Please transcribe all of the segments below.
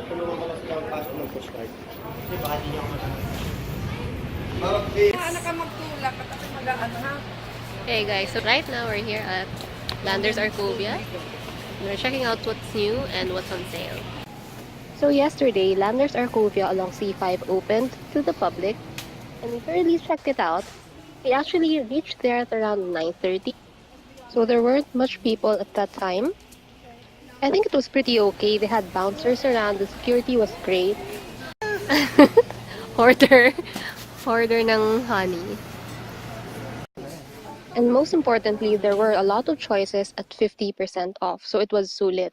tulungan ko lang sila magpasok ng postcard. Kasi baka di niya ako matanggal. Okay. Ano ka magtulak at ako mag-ano ha? Hey guys, so right now we're here at Landers Arcovia. We're checking out what's new and what's on sale. So yesterday, Landers Arcovia along C5 opened to the public, and we thoroughly checked it out. We actually reached there at around 9:30, so there weren't much people at that time. I think it was pretty okay. They had bouncers around, the security was great. Order ng honey. And most importantly, there were a lot of choices at 50% off, so it was sulit.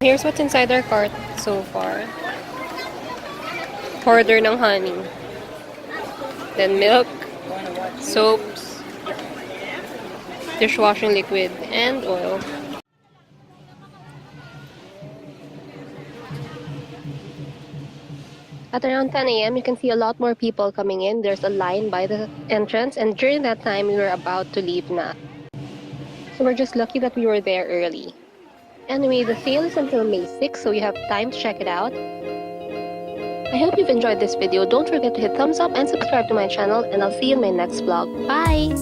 Here's what's inside our cart so far. Order ng honey. Then milk, soaps, dishwashing liquid, and oil. At around 10 a.m., you can see a lot more people coming in. There's a line by the entrance, and during that time, we were about to leave na. So we're just lucky that we were there early. Anyway, the sale is until May 6, so you have time to check it out. I hope you've enjoyed this video. Don't forget to hit thumbs up and subscribe to my channel, and I'll see you in my next vlog. Bye!